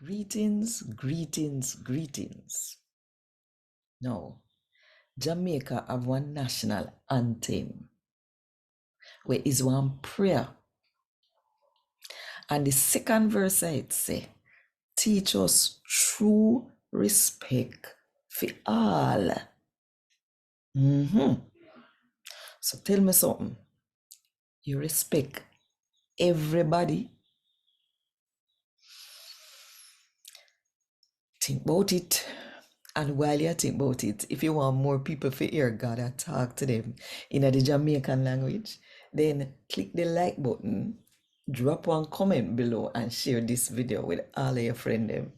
Greetings, greetings, greetings. Now, Jamaica have one national anthem where is one prayer. And the second verse it say, teach us true respect for all. So tell me something. You respect everybody. Think about it. And while you think about it, if you want more people to hear God and talk to them in the Jamaican language, then click the like button, drop one comment below, and share this video with all of your friends.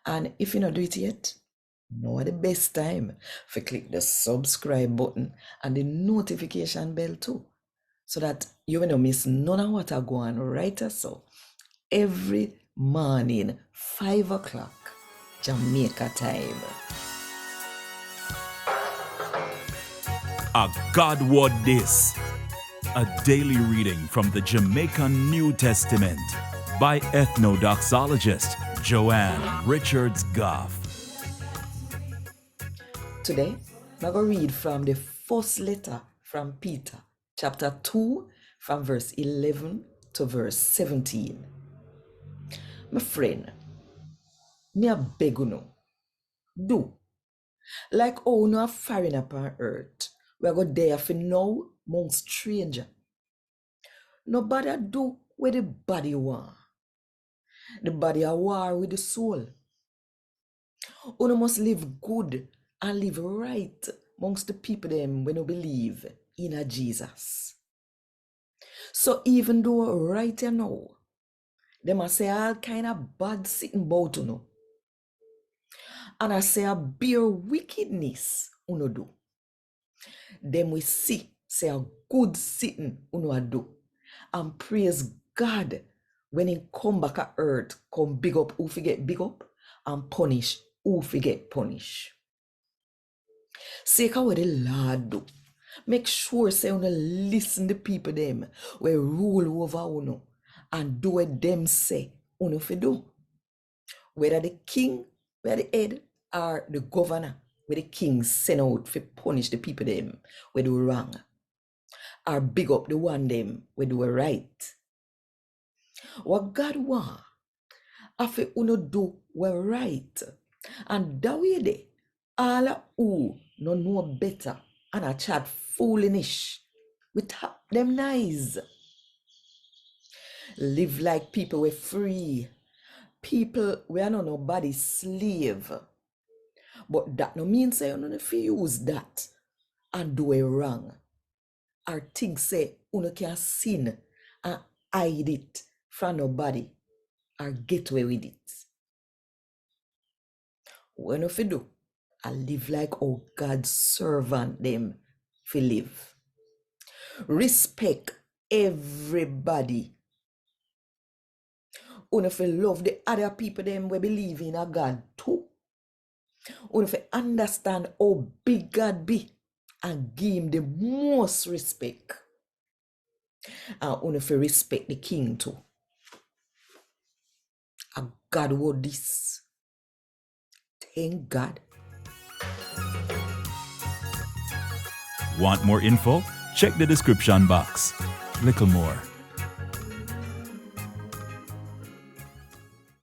And if you not do it yet, now the best time for click the subscribe button and the notification bell too, so that you will not miss none of what I go on right or so every morning 5 o'clock Jamaica time. A God Word This, a daily reading from the Jamaican New Testament by Ethnodoxologist Joanne Richards Goffe. Today, I'm going to read from the first letter from Peter, chapter 2, from verse 11 to verse 17. My friend, me a beg you do like how no foreign upon earth. We are go there for now among stranger. Nobody do what the body want. The body a war with the soul. Uno must live good and live right amongst the people them when you believe in a Jesus. So even though right now, they must say all kind of bad sitting about you. And I say a bare wickedness uno do. Them we see say a good sitting uno a do. And praise God when he come back at earth, come big up who forget big up and punish who forget punish. Say what the Lord do. Make sure say uno listen to people them we rule over uno and do what them say uno fi do. Whether the king, whether the head, or the governor, where the king send out for punish the people them where do wrong, or big up the one them where do right. What God want, after uno do well right, and that way they all who no know better and a chat foolish, we tap them nice. Live like people we free. People we are not nobody slave. But that no mean say you no fi use that and do it wrong. Or think say you can sin and hide it from nobody or get away with it. When you fi do, I live like how God's servant them fi live. Respect everybody. You fi love the other people them we believe in a God too. You fi understand how big God be and give him the most respect. And you fi respect the king too. And God word this. Thank God. Want more info? Check the description box. Little more.